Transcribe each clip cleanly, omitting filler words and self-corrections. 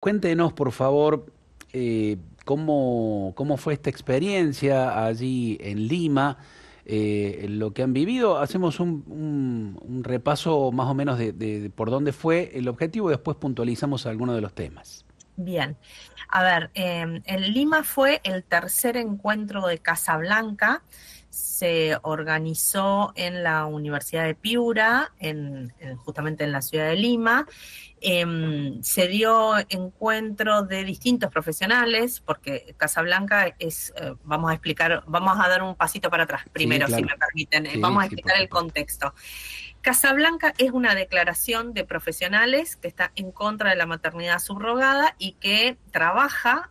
Cuéntenos, por favor, cómo fue esta experiencia allí en Lima, lo que han vivido. Hacemos un repaso más o menos de por dónde fue el objetivo y después puntualizamos algunos de los temas. Bien, a ver, en Lima fue el tercer encuentro de Casablanca, se organizó en la Universidad de Piura, justamente en la ciudad de Lima. Se dio encuentro de distintos profesionales, porque Casablanca vamos a explicar, vamos a dar un pasito para atrás Sí, primero, si claro. me permiten. Sí, Vamos a sí, por explicar el supuesto. contexto. Casablanca es una declaración de profesionales que está en contra de la maternidad subrogada y que trabaja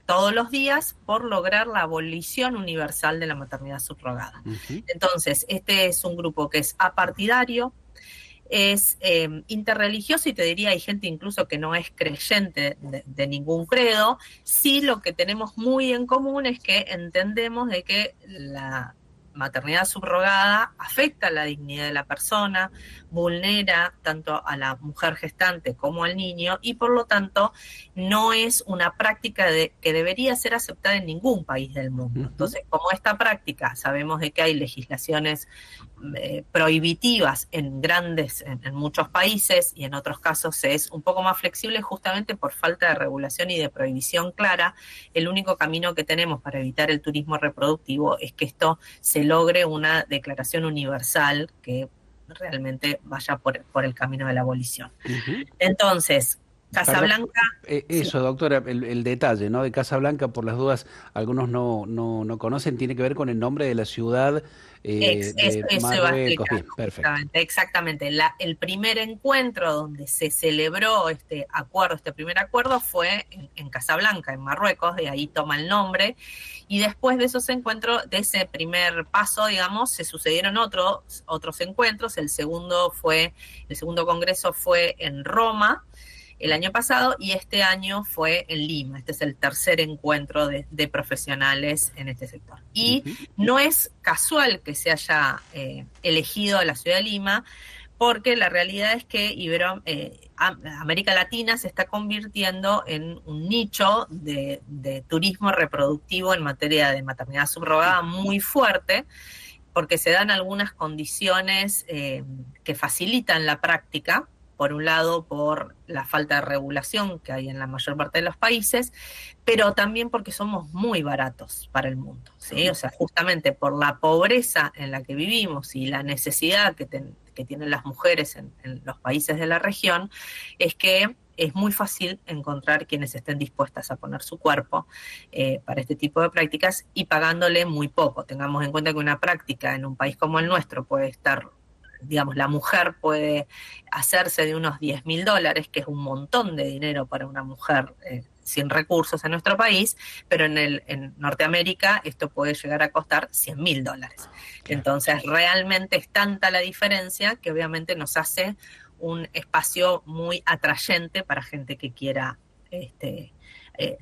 todos los días por lograr la abolición universal de la maternidad subrogada. Ujú. Entonces, este es un grupo que es apartidario, es interreligioso, y te diría, hay gente incluso que no es creyente de ningún credo. Sí, lo que tenemos muy en común es que entendemos de que la maternidad subrogada afecta la dignidad de la persona, vulnera tanto a la mujer gestante como al niño, y por lo tanto no es una práctica que debería ser aceptada en ningún país del mundo. Ujú. Entonces, como esta práctica sabemos de que hay legislaciones prohibitivas en muchos países, y en otros casos se es un poco más flexible justamente por falta de regulación y de prohibición clara. El único camino que tenemos para evitar el turismo reproductivo es que esto se logre una declaración universal que realmente vaya por el camino de la abolición. Ujú. Entonces, Perdón, Casablanca, sí, eso, doctora, el detalle, ¿no? De Casablanca, por las dudas, algunos no conocen, tiene que ver con el nombre de la ciudad de eso iba a Marruecos. explicar, Bien, perfecto. justamente, exactamente. El primer encuentro donde se celebró este primer acuerdo fue en Casablanca, en Marruecos, de ahí toma el nombre, y después de esos encuentros, de ese primer paso, digamos, se sucedieron otros encuentros. El segundo congreso fue en Roma el año pasado, y este año fue en Lima. Este es el tercer encuentro de profesionales en este sector. Y Ujú. no es casual que se haya elegido la ciudad de Lima, porque la realidad es que América Latina se está convirtiendo en un nicho de turismo reproductivo en materia de maternidad subrogada muy fuerte, porque se dan algunas condiciones que facilitan la práctica. Por un lado, por la falta de regulación que hay en la mayor parte de los países, pero también porque somos muy baratos para el mundo, ¿sí? O sea, justamente por la pobreza en la que vivimos y la necesidad que tienen las mujeres en los países de la región, es que es muy fácil encontrar quienes estén dispuestas a poner su cuerpo para este tipo de prácticas, y pagándole muy poco. Tengamos en cuenta que una práctica en un país como el nuestro puede estar, digamos, la mujer puede hacerse de unos $10.000, que es un montón de dinero para una mujer sin recursos en nuestro país, pero en Norteamérica esto puede llegar a costar $100.000. Claro. Entonces, realmente es tanta la diferencia que obviamente nos hace un espacio muy atrayente para gente que quiera este,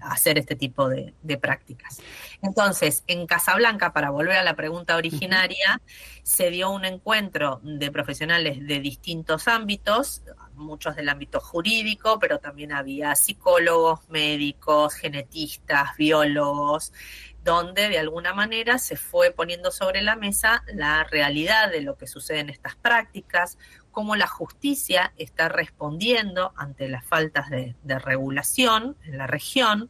hacer este tipo de prácticas. Entonces, en Casablanca, para volver a la pregunta Ujú. originaria, se dio un encuentro de profesionales de distintos ámbitos, muchos del ámbito jurídico, pero también había psicólogos, médicos, genetistas, biólogos, donde de alguna manera se fue poniendo sobre la mesa la realidad de lo que sucede en estas prácticas, cómo la justicia está respondiendo ante las faltas de regulación en la región.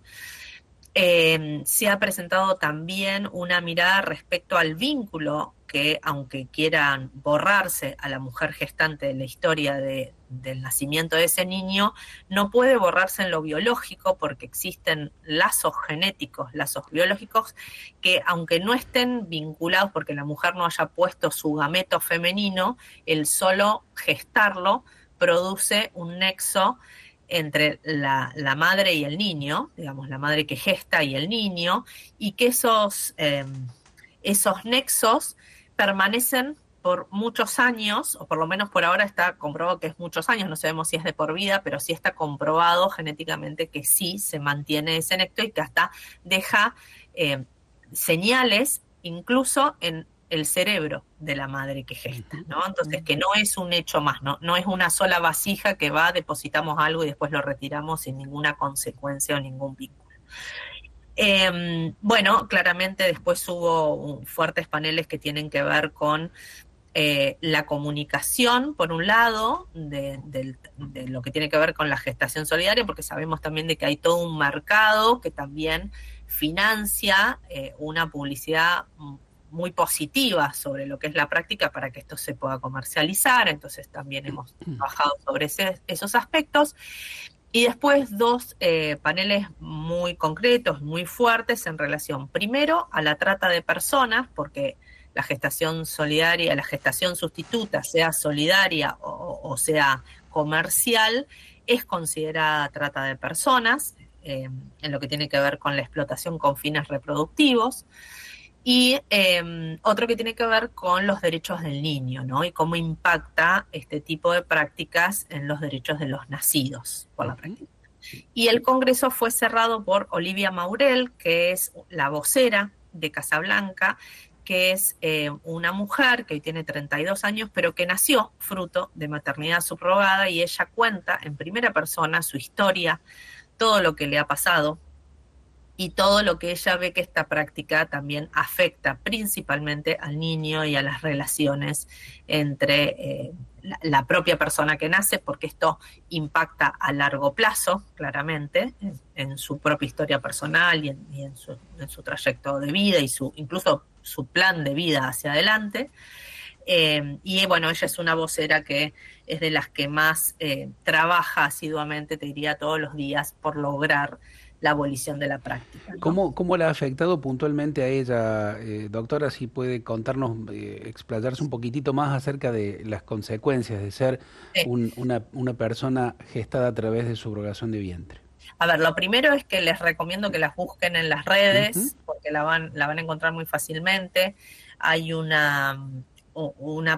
Se ha presentado también una mirada respecto al vínculo que, aunque quieran borrarse a la mujer gestante de la historia del nacimiento de ese niño, no puede borrarse en lo biológico, porque existen lazos genéticos, lazos biológicos, que aunque no estén vinculados porque la mujer no haya puesto su gameto femenino, el solo gestarlo produce un nexo entre la madre y el niño, digamos, la madre que gesta y el niño, y que esos nexos permanecen por muchos años, o por lo menos por ahora está comprobado que es muchos años, no sabemos si es de por vida, pero sí está comprobado genéticamente que sí se mantiene ese nexo, y que hasta deja eh, señales incluso en el cerebro de la madre que gesta, ¿no? Entonces, que no es un hecho más, no es una sola vasija que va, depositamos algo y después lo retiramos sin ninguna consecuencia o ningún vínculo. Bueno, claramente después hubo fuertes paneles que tienen que ver con la comunicación, por un lado, de lo que tiene que ver con la gestación solidaria, porque sabemos también de que hay todo un mercado que también financia una publicidad muy positiva sobre lo que es la práctica para que esto se pueda comercializar, entonces también hemos trabajado sobre esos aspectos. Y después dos paneles muy concretos, muy fuertes en relación, primero, a la trata de personas, porque la gestación solidaria, la gestación sustituta, sea solidaria o sea comercial, es considerada trata de personas, en lo que tiene que ver con la explotación con fines reproductivos. Y otro que tiene que ver con los derechos del niño, ¿no? Y cómo impacta este tipo de prácticas en los derechos de los nacidos por la práctica. Y el congreso fue cerrado por Olivia Maurel, que es la vocera de Casablanca, que es una mujer que hoy tiene 32 años, pero que nació fruto de maternidad subrogada, y ella cuenta en primera persona su historia, todo lo que le ha pasado, y todo lo que ella ve que esta práctica también afecta principalmente al niño y a las relaciones entre la propia persona que nace, porque esto impacta a largo plazo, claramente, en su propia historia personal y en su trayecto de vida y incluso su plan de vida hacia adelante. Y bueno, ella es una vocera que es de las que más trabaja asiduamente, te diría todos los días, por lograr la abolición de la práctica, ¿no? ¿Cómo le ha afectado puntualmente a ella, doctora? Si puede contarnos, explayarse un poquitito más acerca de las consecuencias de ser Sí. una persona gestada a través de subrogación de vientre. A ver, lo primero es que les recomiendo que las busquen en las Ujú. redes, porque la van a encontrar muy fácilmente. Hay una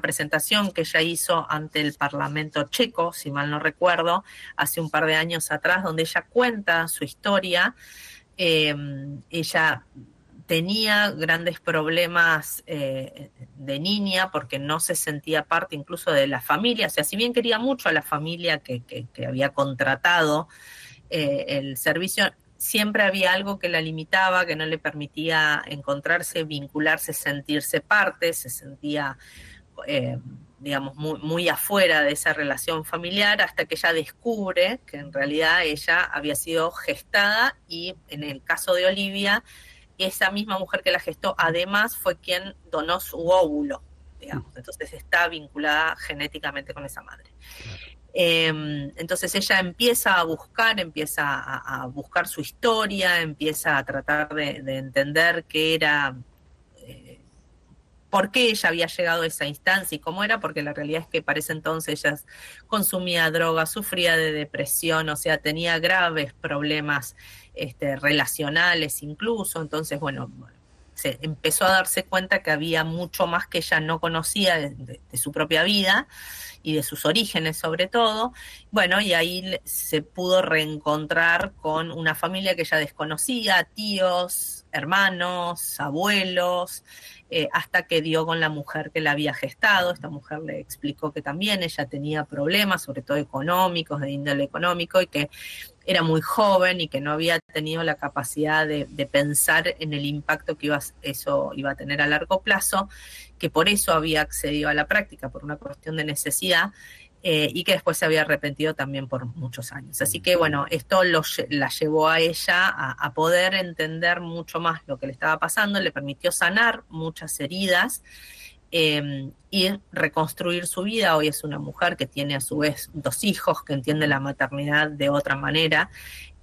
presentación que ella hizo ante el Parlamento checo, si mal no recuerdo, hace un par de años atrás, donde ella cuenta su historia. Ella tenía grandes problemas de niña porque no se sentía parte incluso de la familia, o sea, si bien quería mucho a la familia que había contratado el servicio, siempre había algo que la limitaba, que no le permitía encontrarse, vincularse, sentirse parte, se sentía, eh, digamos, muy afuera de esa relación familiar, hasta que ella descubre que en realidad ella había sido gestada, y en el caso de Olivia, esa misma mujer que la gestó además fue quien donó su óvulo, digamos, entonces está vinculada genéticamente con esa madre. Claro. Entonces ella empieza a buscar su historia, empieza a tratar de entender qué era, por qué ella había llegado a esa instancia y cómo era, porque la realidad es que para ese entonces ella consumía drogas, sufría de depresión, o sea, tenía graves problemas relacionales incluso. Entonces, bueno, se empezó a darse cuenta que había mucho más que ella no conocía de su propia vida y de sus orígenes sobre todo. Bueno, y ahí se pudo reencontrar con una familia que ella desconocía, tíos, hermanos, abuelos, hasta que dio con la mujer que la había gestado. Esta mujer le explicó que también ella tenía problemas, sobre todo económicos, de índole económico, y que era muy joven y que no había tenido la capacidad de pensar en el impacto que eso iba a tener a largo plazo, que por eso había accedido a la práctica, por una cuestión de necesidad, y que después se había arrepentido también por muchos años. Así que bueno, esto la llevó a ella a poder entender mucho más lo que le estaba pasando, le permitió sanar muchas heridas, y reconstruir su vida. Hoy es una mujer que tiene a su vez 2 hijos, que entiende la maternidad de otra manera,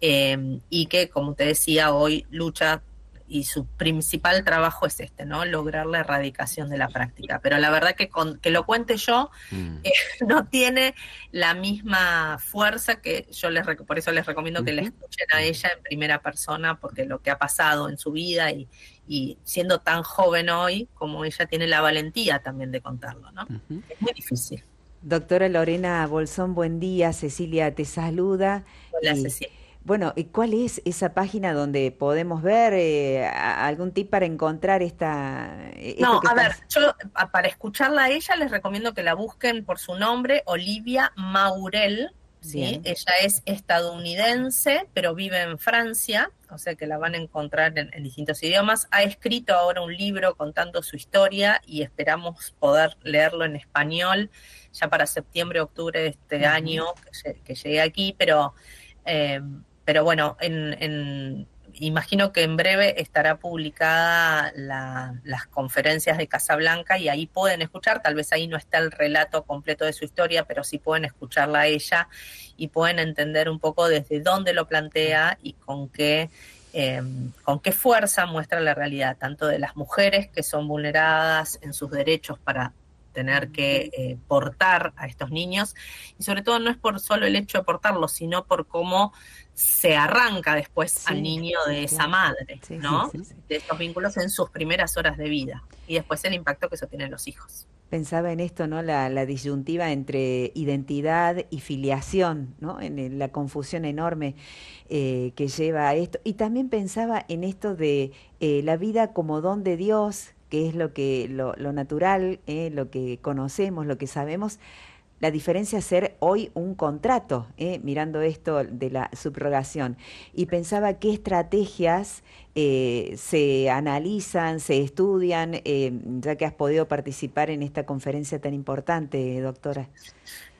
y que, como te decía, hoy lucha, y su principal trabajo es ¿no? Lograr la erradicación de la práctica. Pero la verdad que lo cuente yo no tiene la misma fuerza que yo por eso les recomiendo que la escuchen a ella en primera persona, porque lo que ha pasado en su vida y siendo tan joven hoy como ella, tiene la valentía también de contarlo, ¿no? Es muy difícil. Doctora Lorena Bolsón, buen día. Cecilia te saluda. Hola, Cecilia. Bueno, ¿y cuál es esa página donde podemos ver algún tip para encontrar esto No, que a ver, estás? yo para escucharla a ella les recomiendo que la busquen por su nombre, Olivia Maurel, ¿sí? Bien. Ella es estadounidense, pero vive en Francia, o sea que la van a encontrar en distintos idiomas. Ha escrito ahora un libro contando su historia y esperamos poder leerlo en español ya para septiembre, octubre de este Ujú. año, que llegue aquí, eh, pero bueno, imagino que en breve estará publicada las conferencias de Casablanca y ahí pueden escuchar, tal vez ahí no está el relato completo de su historia, pero sí pueden escucharla a ella y pueden entender un poco desde dónde lo plantea y con qué fuerza muestra la realidad, tanto de las mujeres que son vulneradas en sus derechos para tener que portar a estos niños, y sobre todo no es por solo el hecho de portarlos, sino por cómo se arranca después al Sí, niño de esa claro. madre, Sí, sí, ¿no? sí, sí. De estos vínculos en sus primeras horas de vida, y después el impacto que eso tiene en los hijos. Pensaba en esto, ¿no? La disyuntiva entre identidad y filiación, ¿no? La confusión enorme que lleva a esto. Y también pensaba en esto de la vida como don de Dios, que es lo natural, lo que conocemos, lo que sabemos. La diferencia es ser hoy un contrato, mirando esto de la subrogación. Y pensaba qué estrategias se analizan, se estudian, ya que has podido participar en esta conferencia tan importante, doctora.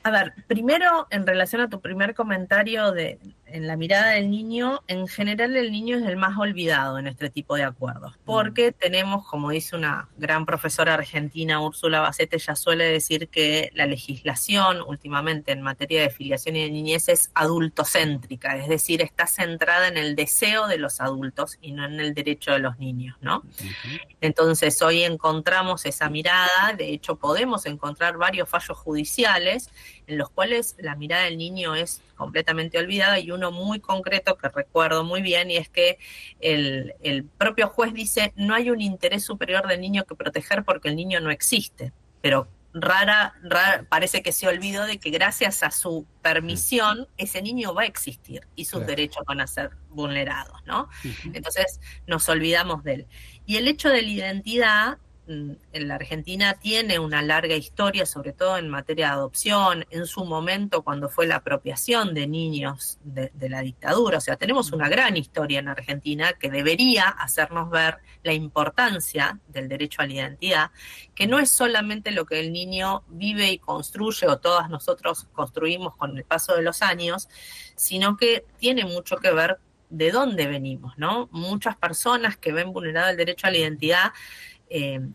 A ver, primero, en relación a tu primer comentario en la mirada del niño, en general el niño es el más olvidado en este tipo de acuerdos, Mm, porque tenemos, como dice una gran profesora argentina, Úrsula Bacete, ella suele decir que la legislación últimamente en materia de filiación y de niñez es adultocéntrica, es decir, está centrada en el deseo de los adultos y no en el derecho de los niños, ¿no? Ujú. Entonces hoy encontramos esa mirada, de hecho podemos encontrar varios fallos judiciales en los cuales la mirada del niño es completamente olvidada y uno muy concreto que recuerdo muy bien y es que el propio juez dice no hay un interés superior del niño que proteger porque el niño no existe, pero parece que se olvidó de que gracias a su Mm, permisión ese niño va a existir y sus claro. derechos van a ser vulnerados, ¿no? Ujú. Entonces nos olvidamos de él. Y el hecho de la identidad en la Argentina tiene una larga historia, sobre todo en materia de adopción, en su momento cuando fue la apropiación de niños de la dictadura. O sea, tenemos una gran historia en Argentina que debería hacernos ver la importancia del derecho a la identidad, que no es solamente lo que el niño vive y construye o todas nosotros construimos con el paso de los años, sino que tiene mucho que ver de dónde venimos, ¿no? Muchas personas que ven vulnerado el derecho a la identidad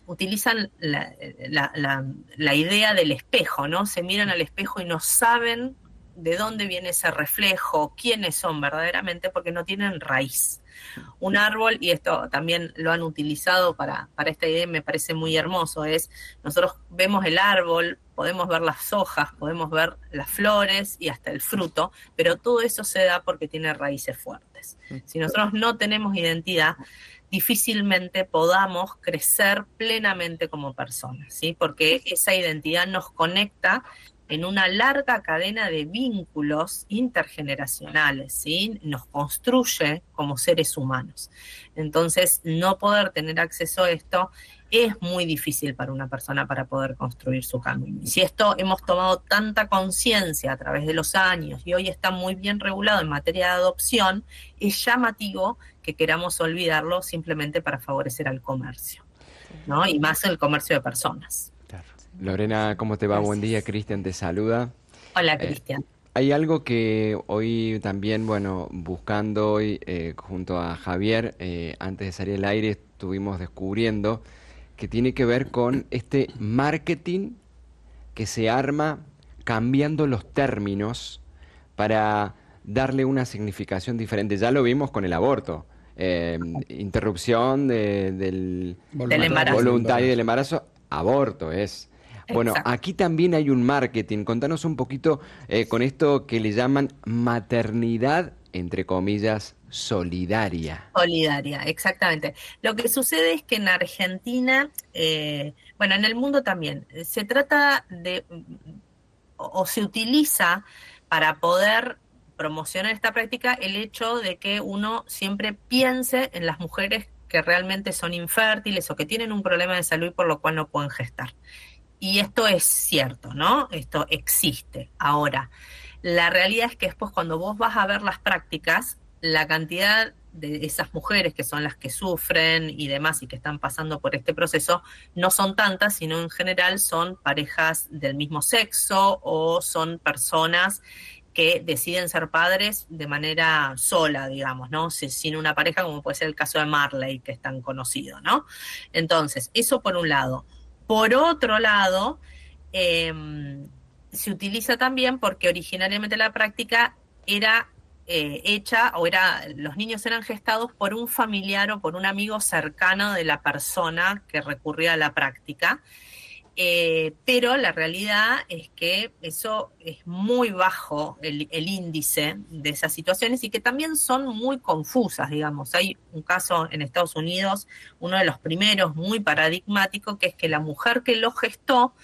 utilizan la idea del espejo, ¿no? Se miran al espejo y no saben de dónde viene ese reflejo, quiénes son verdaderamente, porque no tienen raíz. Un árbol, y esto también lo han utilizado para esta idea, me parece muy hermoso, es nosotros vemos el árbol, podemos ver las hojas, podemos ver las flores y hasta el fruto, pero todo eso se da porque tiene raíces fuertes. Si nosotros no tenemos identidad, difícilmente podamos crecer plenamente como personas, ¿sí? Porque esa identidad nos conecta en una larga cadena de vínculos intergeneracionales, ¿sí? Nos construye como seres humanos. Entonces, no poder tener acceso a esto es muy difícil para una persona para poder construir su camino. Y si esto hemos tomado tanta conciencia a través de los años y hoy está muy bien regulado en materia de adopción, es llamativo que queramos olvidarlo simplemente para favorecer al comercio, ¿no? Y más el comercio de personas. Claro. Lorena, ¿cómo te va? Buen día, Gracias. Cristian te saluda. Hola, Eh, Cristian. Hay algo que hoy también, bueno, buscando hoy junto a Javier, antes de salir al aire, estuvimos descubriendo que tiene que ver con este marketing que se arma cambiando los términos para darle una significación diferente. Ya lo vimos con el aborto. Interrupción Del embarazo. voluntaria del embarazo, aborto es. Bueno, Exacto. aquí también hay un marketing. Contanos un poquito con esto que le llaman maternidad, entre comillas, solidaria. Solidaria, exactamente. Lo que sucede es que en Argentina, bueno, en el mundo también, se trata de, o se utiliza para poder promocionar esta práctica el hecho de que uno siempre piense en las mujeres que realmente son infértiles o que tienen un problema de salud y por lo cual no pueden gestar. Y esto es cierto, ¿no? Esto existe. Ahora, la realidad es que después cuando vos vas a ver las prácticas, la cantidad de esas mujeres que son las que sufren y demás y que están pasando por este proceso no son tantas, sino en general son parejas del mismo sexo o son personas que deciden ser padres de manera sola, digamos, ¿no? Sin una pareja, como puede ser el caso de Marley, que es tan conocido, ¿no? Entonces, eso por un lado. Por otro lado, se utiliza también porque originariamente la práctica era hecha, los niños eran gestados por un familiar o por un amigo cercano de la persona que recurría a la práctica. Pero la realidad es que eso es muy bajo el índice de esas situaciones y que también son muy confusas, digamos. Hay un caso en Estados Unidos, uno de los primeros muy paradigmático, que es que la mujer que lo gestó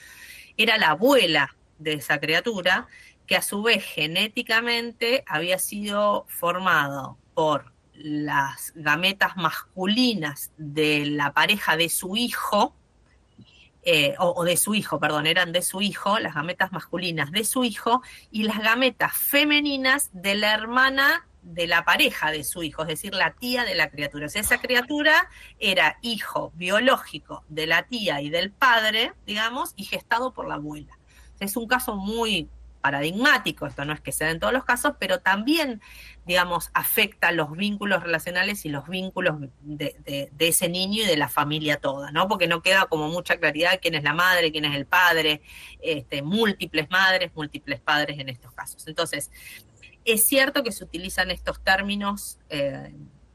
era la abuela de esa criatura, que a su vez genéticamente había sido formado por las gametas masculinas de la pareja de su hijo, o de su hijo, perdón, eran de su hijo, las gametas masculinas de su hijo y las gametas femeninas de la hermana de la pareja de su hijo, es decir, la tía de la criatura. O sea, esa criatura era hijo biológico de la tía y del padre, digamos, y gestado por la abuela. O sea, es un caso muy paradigmático, esto no es que sea en todos los casos, pero también, digamos, afecta los vínculos relacionales y los vínculos de ese niño y de la familia toda, ¿no? Porque no queda como mucha claridad quién es la madre, quién es el padre, múltiples madres, múltiples padres en estos casos. Entonces, es cierto que se utilizan estos términos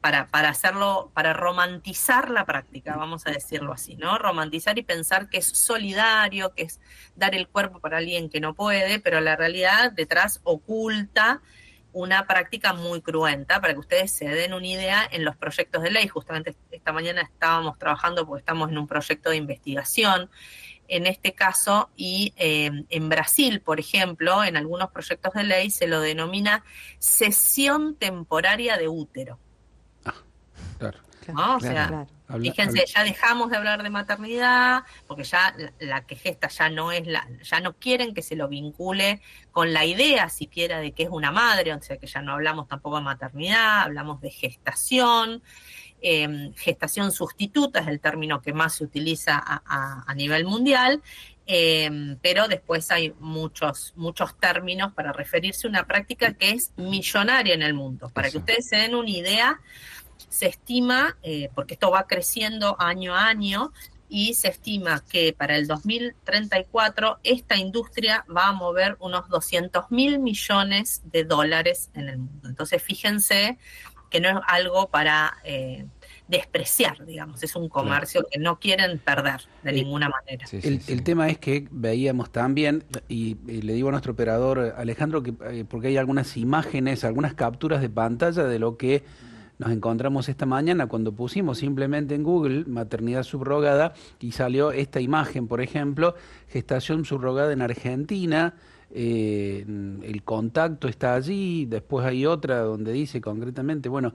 para hacerlo, para romantizar la práctica, vamos a decirlo así, ¿no? Romantizar y pensar que es solidario, que es dar el cuerpo para alguien que no puede, pero la realidad detrás oculta una práctica muy cruenta, para que ustedes se den una idea en los proyectos de ley. Justamente esta mañana estábamos trabajando porque estamos en un proyecto de investigación en este caso, y en Brasil, por ejemplo, en algunos proyectos de ley se lo denomina cesión temporaria de útero. Claro. ¿No? O sea, fíjense, ya dejamos de hablar de maternidad, porque ya la que gesta ya no es ya no quieren que se lo vincule con la idea siquiera de que es una madre, o sea que ya no hablamos tampoco de maternidad, hablamos de gestación. Gestación sustituta es el término que más se utiliza a nivel mundial, pero después hay muchos términos para referirse a una práctica que es millonaria en el mundo. Para que ustedes se den una idea, se estima, porque esto va creciendo año a año, y se estima que para el 2034 esta industria va a mover unos 200.000 millones de dólares en el mundo. Entonces fíjense que no es algo para despreciar, digamos, es un comercio que no quieren perder de ninguna manera. El tema es que veíamos también, y le digo a nuestro operador Alejandro, que porque hay algunas imágenes, algunas capturas de pantalla de lo que nos encontramos esta mañana cuando pusimos simplemente en Google maternidad subrogada y salió esta imagen, por ejemplo, gestación subrogada en Argentina. El contacto está allí, después hay otra donde dice concretamente, bueno,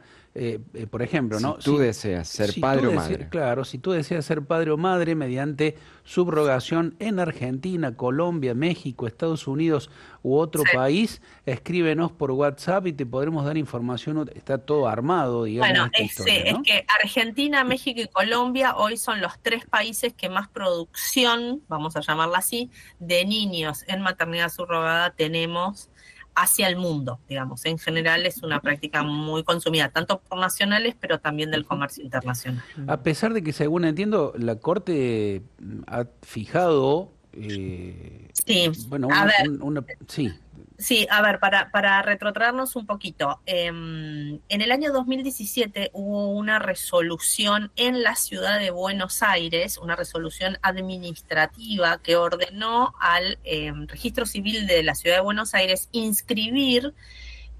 por ejemplo, ¿no? Si tú deseas ser padre o madre. Claro, si tú deseas ser padre o madre mediante subrogación en Argentina, Colombia, México, Estados Unidos u otro país, escríbenos por WhatsApp y te podremos dar información, está todo armado, digamos. Bueno, historia, ¿no? es que Argentina, México y Colombia hoy son los 3 países que más producción, vamos a llamarla así, de niños en maternidad subrogada tenemos hacia el mundo, digamos. En general es una práctica muy consumida, tanto por nacionales, pero también del comercio internacional. A pesar de que, según entiendo, la Corte ha fijado... sí, bueno, sí. Sí, a ver, para retrotraernos un poquito, en el año 2017 hubo una resolución en la ciudad de Buenos Aires, una resolución administrativa que ordenó al Registro Civil de la ciudad de Buenos Aires inscribir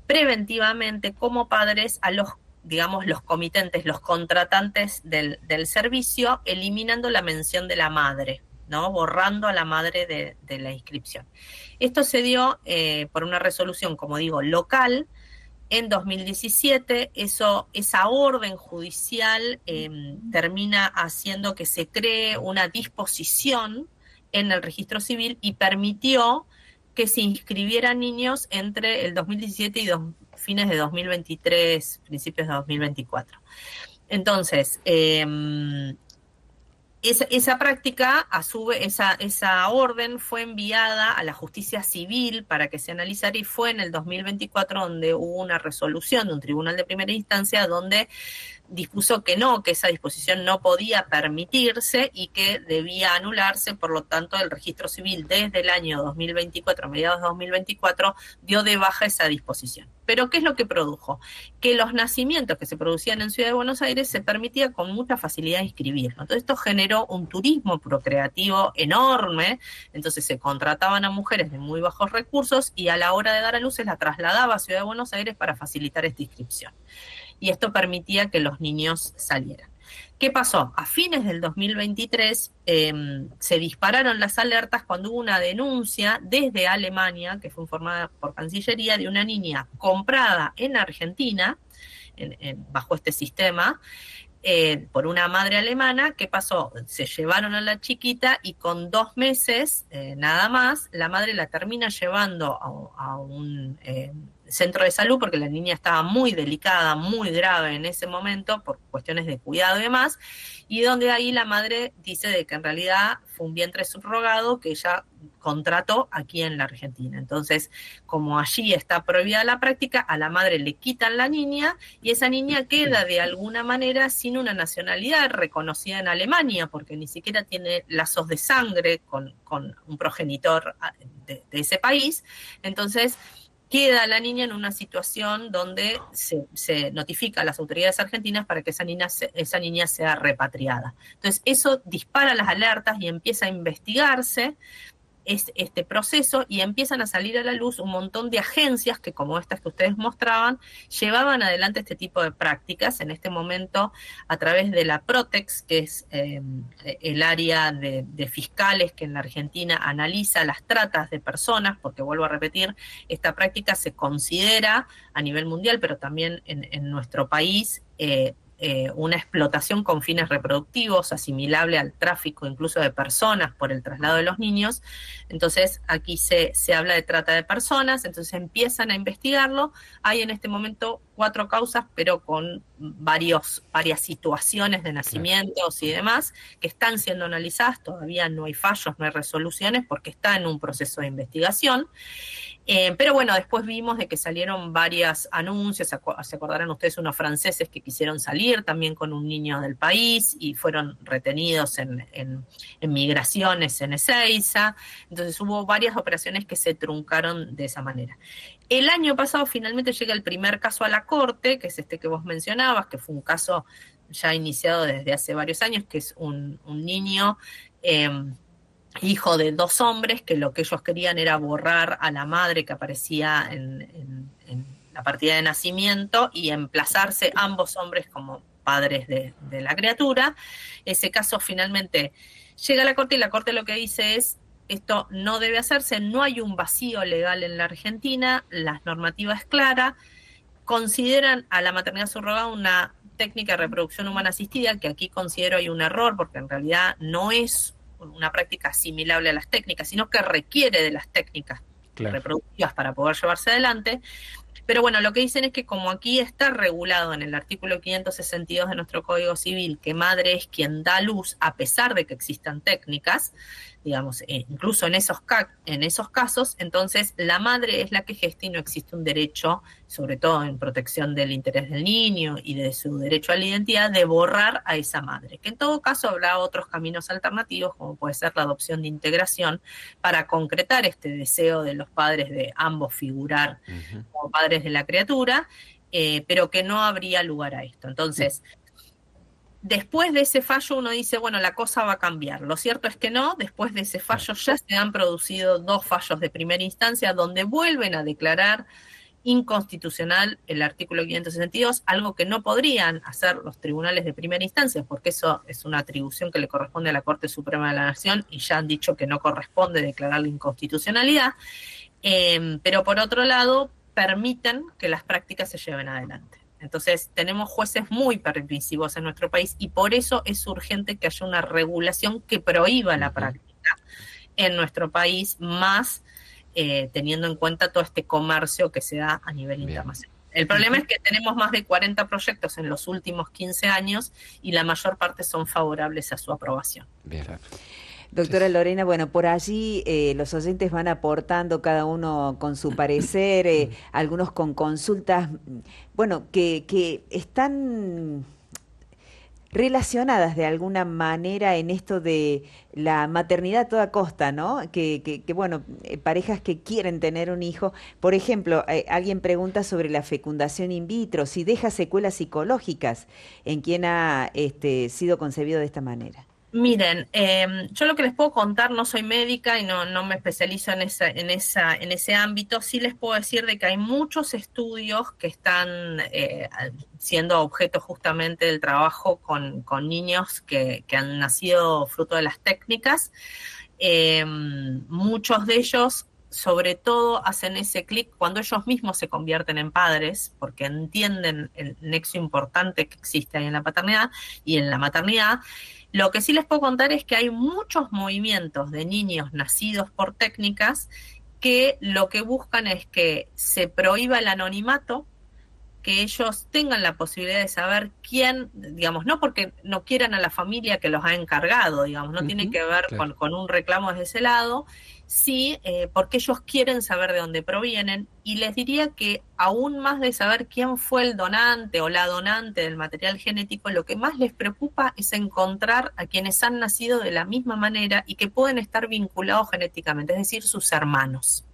preventivamente como padres a los, digamos, los comitentes, los contratantes del servicio, eliminando la mención de la madre. ¿no? Borrando a la madre de la inscripción. Esto se dio por una resolución, como digo, local. En 2017, esa orden judicial termina haciendo que se cree una disposición en el registro civil y permitió que se inscribieran niños entre el 2017 y fines de 2023, principios de 2024. Entonces, esa práctica, esa orden fue enviada a la justicia civil para que se analizara, y fue en el 2024 donde hubo una resolución de un tribunal de primera instancia donde dispuso que esa disposición no podía permitirse y que debía anularse. Por lo tanto, el registro civil desde el año 2024, mediados de 2024, dio de baja esa disposición. Pero ¿qué es lo que produjo? Que los nacimientos que se producían en Ciudad de Buenos Aires se permitía con mucha facilidad inscribirlos. Entonces esto generó un turismo procreativo enorme. Entonces se contrataban a mujeres de muy bajos recursos y a la hora de dar a luz se la trasladaba a Ciudad de Buenos Aires para facilitar esta inscripción. Y esto permitía que los niños salieran. ¿Qué pasó? A fines del 2023 se dispararon las alertas cuando hubo una denuncia desde Alemania, que fue informada por Cancillería, de una niña comprada en Argentina, bajo este sistema, por una madre alemana. ¿Qué pasó? Se llevaron a la chiquita y con 2 meses, nada más, la madre la termina llevando a un centro de salud, porque la niña estaba muy delicada, muy grave en ese momento, por cuestiones de cuidado y demás, y donde ahí la madre dice de que en realidad fue un vientre subrogado que ella contrató aquí en la Argentina. Entonces, como allí está prohibida la práctica, a la madre le quitan la niña y esa niña queda de alguna manera sin una nacionalidad reconocida en Alemania, porque ni siquiera tiene lazos de sangre con un progenitor de ese país. Entonces, queda la niña en una situación donde se notifica a las autoridades argentinas para que esa niña sea repatriada. Entonces, eso dispara las alertas y empieza a investigarse este proceso, y empiezan a salir a la luz un montón de agencias que, como estas que ustedes mostraban, llevaban adelante este tipo de prácticas. En este momento, a través de la Protex, que es el área de fiscales que en la Argentina analiza las tratas de personas, porque vuelvo a repetir, esta práctica se considera a nivel mundial, pero también en nuestro país, una explotación con fines reproductivos, asimilable al tráfico incluso de personas por el traslado de los niños. Entonces aquí se habla de trata de personas, entonces empiezan a investigarlo. Hay en este momento 4 causas, pero con varias situaciones de nacimientos y demás, que están siendo analizadas. Todavía no hay fallos, no hay resoluciones, porque está en un proceso de investigación. Pero bueno, después vimos de que salieron varios anuncios. Se acordarán ustedes unos franceses que quisieron salir también con un niño del país y fueron retenidos en migraciones en Ezeiza. Entonces hubo varias operaciones que se truncaron de esa manera. El año pasado finalmente llega el primer caso a la Corte, que es este que vos mencionabas, que fue un caso ya iniciado desde hace varios años, que es un niño hijo de 2 hombres, que lo que ellos querían era borrar a la madre que aparecía en la partida de nacimiento y emplazarse ambos hombres como padres de la criatura. Ese caso finalmente llega a la Corte, y la Corte lo que dice es: esto no debe hacerse, no hay un vacío legal en la Argentina, la normativa es clara, consideran a la maternidad subrogada una técnica de reproducción humana asistida, que aquí considero hay un error, porque en realidad no es una práctica asimilable a las técnicas, sino que requiere de las técnicas reproductivas para poder llevarse adelante. Pero bueno, lo que dicen es que como aquí está regulado en el artículo 562 de nuestro Código Civil que madre es quien da luz a pesar de que existan técnicas, digamos, incluso en esos casos, entonces la madre es la que gesta y no existe un derecho, sobre todo en protección del interés del niño y de su derecho a la identidad, de borrar a esa madre. Que en todo caso habrá otros caminos alternativos, como puede ser la adopción de integración, para concretar este deseo de los padres de ambos figurar como padres de la criatura, pero que no habría lugar a esto. Entonces, después de ese fallo uno dice, bueno, la cosa va a cambiar. Lo cierto es que no. Después de ese fallo ya se han producido 2 fallos de primera instancia donde vuelven a declarar inconstitucional el artículo 562, algo que no podrían hacer los tribunales de primera instancia, porque eso es una atribución que le corresponde a la Corte Suprema de la Nación y ya han dicho que no corresponde declarar la inconstitucionalidad, pero por otro lado permiten que las prácticas se lleven adelante. Entonces tenemos jueces muy permisivos en nuestro país y por eso es urgente que haya una regulación que prohíba la práctica en nuestro país, más teniendo en cuenta todo este comercio que se da a nivel internacional. El problema es que tenemos más de 40 proyectos en los últimos 15 años y la mayor parte son favorables a su aprobación. Bien. Doctora Lorena, bueno, por allí los oyentes van aportando cada uno con su parecer, algunos con consultas, bueno, que están relacionadas de alguna manera en esto de la maternidad a toda costa, ¿no? Bueno, parejas que quieren tener un hijo. Por ejemplo, alguien pregunta sobre la fecundación in vitro, si deja secuelas psicológicas en quien ha sido concebido de esta manera. Miren, yo lo que les puedo contar, no soy médica y no me especializo en ese ámbito. Sí les puedo decir de que hay muchos estudios que están siendo objeto justamente del trabajo con niños que han nacido fruto de las técnicas. Muchos de ellos, sobre todo, hacen ese clic cuando ellos mismos se convierten en padres, porque entienden el nexo importante que existe ahí en la paternidad y en la maternidad. Lo que sí les puedo contar es que hay muchos movimientos de niños nacidos por técnicas que lo que buscan es que se prohíba el anonimato, que ellos tengan la posibilidad de saber quién, digamos, no porque no quieran a la familia que los ha encargado, digamos, no tiene que ver con un reclamo desde ese lado, sí, porque ellos quieren saber de dónde provienen, y les diría que aún más de saber quién fue el donante o la donante del material genético, lo que más les preocupa es encontrar a quienes han nacido de la misma manera y que pueden estar vinculados genéticamente, es decir, sus hermanos.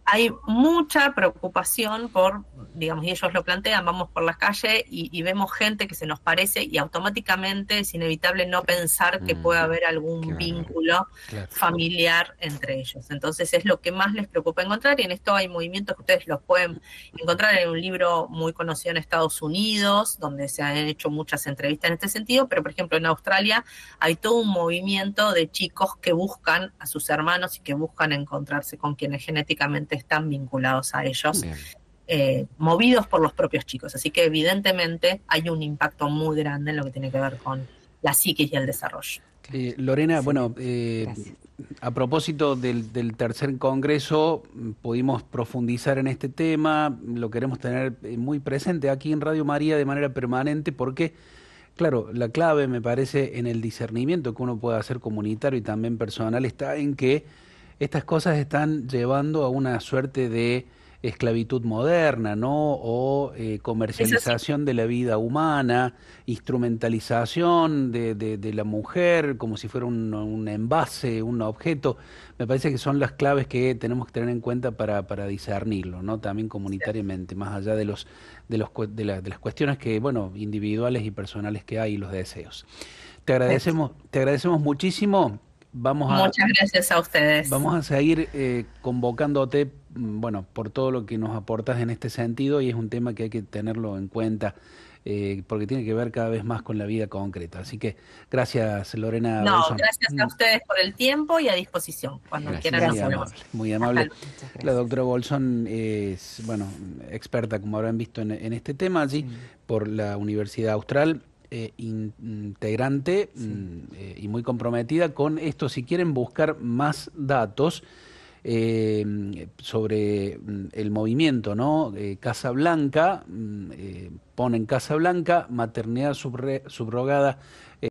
Hay mucha preocupación por, digamos, y ellos lo plantean, vamos por las calles y vemos gente que se nos parece y automáticamente es inevitable no pensar que puede haber algún vínculo familiar entre ellos. Entonces es lo que más les preocupa encontrar, y en esto hay movimientos que ustedes los pueden encontrar en un libro muy conocido en Estados Unidos, donde se han hecho muchas entrevistas en este sentido, pero por ejemplo en Australia hay todo un movimiento de chicos que buscan a sus hermanos y que buscan encontrarse con quienes genéticamente están vinculados a ellos, movidos por los propios chicos. Así que evidentemente hay un impacto muy grande en lo que tiene que ver con la psiquis y el desarrollo. Lorena, bueno, a propósito del tercer congreso, pudimos profundizar en este tema, lo queremos tener muy presente aquí en Radio María de manera permanente, porque, claro, la clave, me parece, en el discernimiento que uno puede hacer comunitario y también personal, está en que estas cosas están llevando a una suerte de esclavitud moderna, ¿no? O comercialización de la vida humana, instrumentalización de la mujer como si fuera un envase, un objeto. Me parece que son las claves que tenemos que tener en cuenta para discernirlo, ¿no? También comunitariamente, más allá de las cuestiones que, bueno, individuales y personales que hay y los deseos. Te agradecemos muchísimo. Muchas gracias a ustedes. Vamos a seguir convocándote, bueno, por todo lo que nos aportas en este sentido, y es un tema que hay que tenerlo en cuenta, porque tiene que ver cada vez más con la vida concreta. Así que gracias, Lorena. No, Bolson. Gracias a ustedes por el tiempo y a disposición. Cuando quieran nos vemos. Muy amable. La doctora Bolson es, bueno, experta, como habrán visto, en este tema allí por la Universidad Austral. Integrante y muy comprometida con esto. Si quieren buscar más datos sobre el movimiento, ¿no? Casa Blanca, ponen Casa Blanca, maternidad subrogada